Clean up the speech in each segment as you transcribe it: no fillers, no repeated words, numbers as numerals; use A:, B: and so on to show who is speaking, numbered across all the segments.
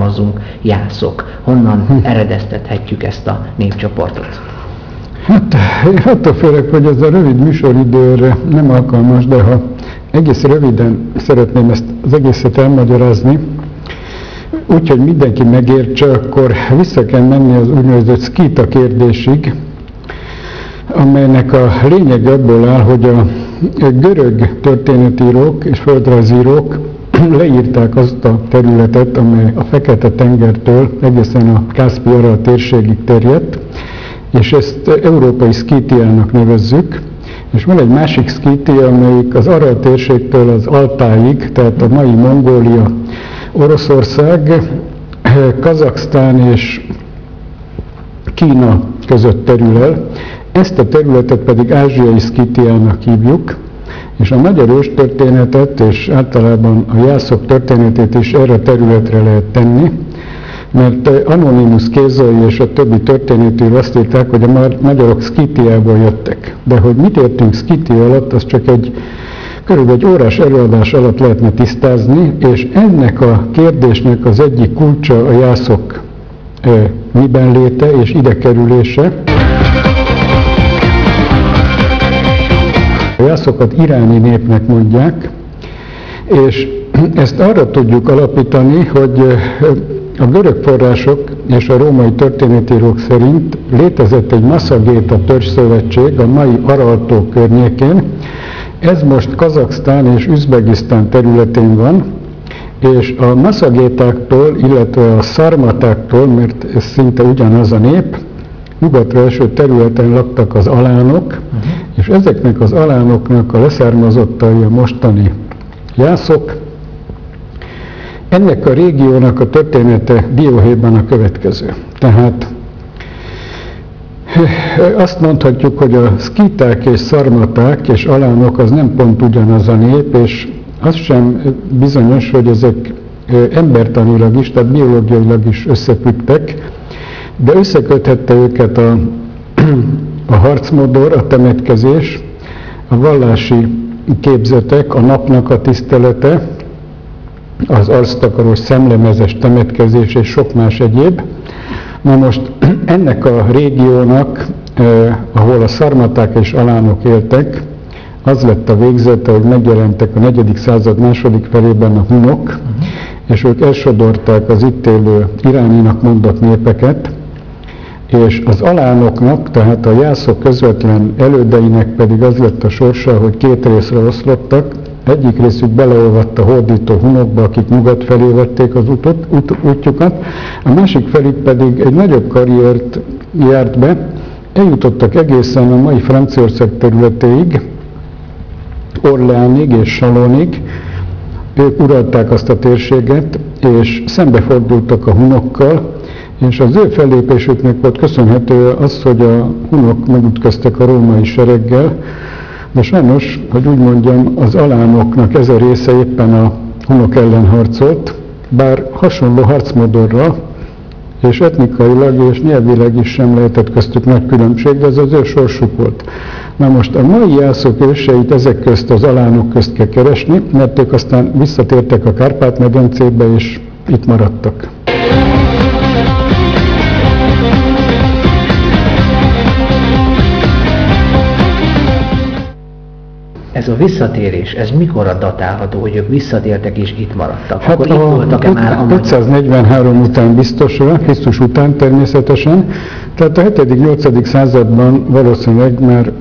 A: származunk jászok. Honnan eredeztethetjük ezt a népcsoportot?
B: Hát én attól félek, hogy ez a rövid műsoridőre nem alkalmas, de ha egész röviden szeretném ezt az egészet elmagyarázni, úgyhogy mindenki megértse, akkor vissza kell menni az úgynevezett szkíta kérdésig, amelynek a lényege abból áll, hogy a görög történetírók és földrajzírók leírták azt a területet, amely a Fekete-tengertől egészen a Kászpi-Aral térségig terjedt, és ezt európai Szkítiának nevezzük, és van egy másik Szkítia, amelyik az Aral térségtől az Altáig, tehát a mai Mongólia, Oroszország, Kazaksztán és Kína között terül el. Ezt a területet pedig ázsiai Szkítiának hívjuk, és a magyar őstörténetet és általában a jászok történetét is erre a területre lehet tenni, mert Anonymus Kézai és a többi történetűr azt írták, hogy a magyarok Szkítiából jöttek. De hogy mit értünk Szkítia alatt, az csak körülbelül egy órás előadás alatt lehetne tisztázni, és ennek a kérdésnek az egyik kulcsa a jászok miben léte és ide kerülése. A jászokat iráni népnek mondják, és ezt arra tudjuk alapítani, hogy a görög források és a római történetírók szerint létezett egy Masszagéta törzsszövetség a mai Araltó környékén. Ez most Kazaksztán és Üzbegisztán területén van, és a Masszagétáktól, illetve a szarmatáktól, mert ez szinte ugyanaz a nép, nyugatra eső területen laktak az alánok, és ezeknek az alánoknak a leszármazottai a mostani jászok. Ennek a régiónak a története dióhéjban a következő. Tehát azt mondhatjuk, hogy a szkíták és szarmaták és alánok az nem pont ugyanaz a nép, és az sem bizonyos, hogy ezek embertanilag is, tehát biológiailag is összefüggtek, de összeköthette őket a harcmodor, a temetkezés, a vallási képzetek, a napnak a tisztelete, az arctakarós szemlemezes temetkezés és sok más egyéb. Na most ennek a régiónak, ahol a szarmaták és alánok éltek, az lett a végzete, hogy megjelentek a 4. század második felében a hunok, és ők elsodorták az itt élő iráninak mondott népeket, és az alánoknak, tehát a jászok közvetlen elődeinek pedig az lett a sorsa, hogy két részre oszlottak. Egyik részük beleolvadt a hódító hunokba, akik nyugat felé vették az útjukat, a másik felük pedig egy nagyobb karriert járt be, eljutottak egészen a mai Franciaország területéig, Orléanig és Chalonnig. Ők uralták azt a térséget, és szembefordultak a hunokkal, és az ő fellépésüknek volt köszönhető az, hogy a hunok megütköztek a római sereggel, de sajnos, hogy úgy mondjam, az alánoknak ez a része éppen a hunok ellen harcolt, bár hasonló harcmodorral, és etnikailag és nyelvileg is sem lehetett köztük nagy különbség, de ez az ő sorsuk volt. Na most a mai jászok őseit ezek közt, az alánok közt kell keresni, mert ők aztán visszatértek a Kárpát-medencébe, és itt maradtak.
A: Ez a visszatérés, ez mikorra datálható, hogy ők visszatértek és itt maradtak?
B: Hát
A: akkor itt voltak-e már a
B: 543 után biztosra, Krisztus után természetesen, tehát a 7.-8. században valószínűleg már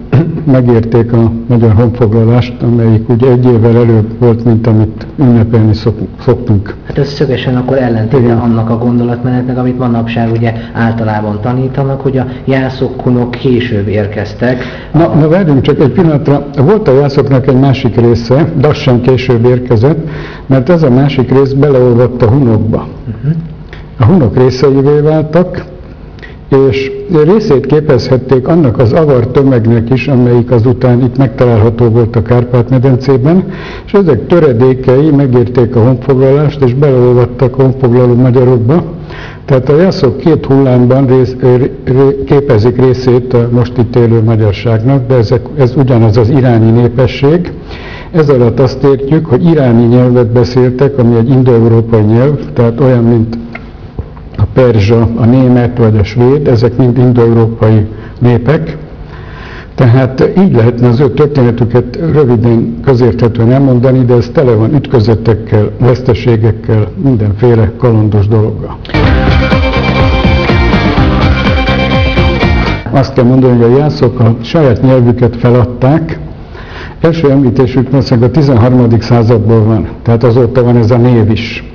B: megérték a magyar honfoglalást, amelyik ugye egy évvel előbb volt, mint amit ünnepelni szoktunk.
A: Hát ez szögesen akkor ellentéte annak a gondolatmenetnek, amit manapság ugye általában tanítanak, hogy a jászok, hunok később érkeztek.
B: Na várjunk csak egy pillanatra, volt a jászoknak egy másik része, de az sem később érkezett, mert ez a másik rész beleolvadt a hunokba. A hunok részeivé váltak, és részét képezhették annak az avar tömegnek is, amelyik azután itt megtalálható volt a Kárpát-medencében, és ezek töredékei megérték a honfoglalást, és beleolvadtak a honfoglaló magyarokba. Tehát a jászok két hullámban képezik részét a most itt élő magyarságnak, de ez ugyanaz az iráni népesség. Ez alatt azt értjük, hogy iráni nyelvet beszéltek, ami egy indoeurópai nyelv, tehát olyan, mint perzsa, a német vagy a svéd, ezek mind indoeurópai népek. Tehát így lehetne az ő történetüket röviden, közérthetően elmondani, de ez tele van ütközetekkel, veszteségekkel, mindenféle kalandos dologgal. Azt kell mondani, hogy a jászok a saját nyelvüket feladták. Első említésük valószínűleg a 13. századból van, tehát azóta van ez a név is.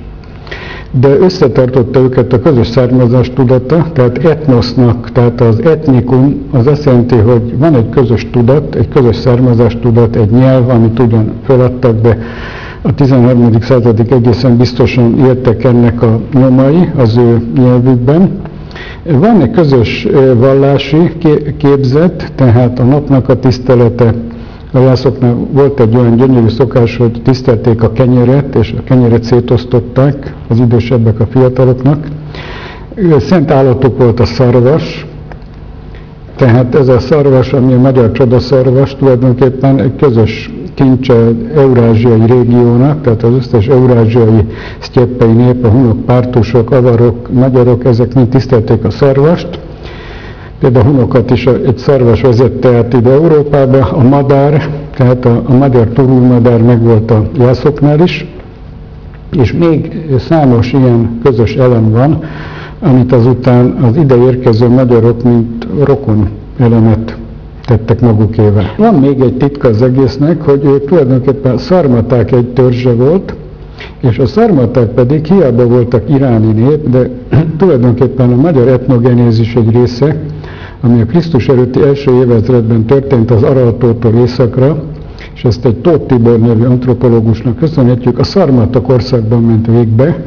B: De összetartotta őket a közös származás tudata, tehát etnosznak, tehát az etnikum az azt jelenti, hogy van egy közös tudat, egy közös származás tudat, egy nyelv, amit ugyan feladtak, de a 13. századig egészen biztosan éltek ennek a nyomai az ő nyelvükben. Van egy közös vallási képzet, tehát a napnak a tisztelete. A jászoknál volt egy olyan gyönyörű szokás, hogy tisztelték a kenyeret, és a kenyeret szétosztották az idősebbek a fiataloknak. Szent állatok volt a szarvas, tehát ez a szarvas, ami a magyar csodaszarvas, tulajdonképpen egy közös kincse eurázsiai régiónak, tehát az összes eurázsiai sztyeppei nép, a hunok, pártusok, avarok, magyarok, ezek mind tisztelték a szarvast. Például a hunokat is egy szarvas vezette át ide Európába, a madár, tehát a magyar turulmadár megvolt a jászoknál is, és még számos ilyen közös elem van, amit azután az ide érkező magyarok, mint rokon elemet tettek magukével. Van még egy titka az egésznek, hogy ők tulajdonképpen szarmaták egy törzse volt, és a szarmaták pedig hiába voltak iráni nép, de tulajdonképpen a magyar etnogenézis egy része, ami a Krisztus előtti első évezredben történt az Araltótól északra, és ezt egy Tóth Tibor nevű antropológusnak köszönhetjük, a szarmata korszakban ment végbe.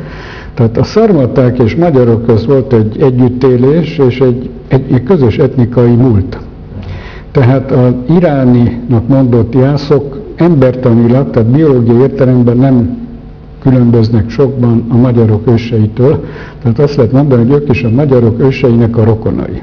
B: Tehát a szarmaták és magyarok közt volt egy együttélés és egy közös etnikai múlt. Tehát az iráninak mondott jászok embertanilag, tehát biológiai értelemben nem különböznek sokban a magyarok őseitől. Tehát azt lehet mondani, hogy ők is a magyarok őseinek a rokonai.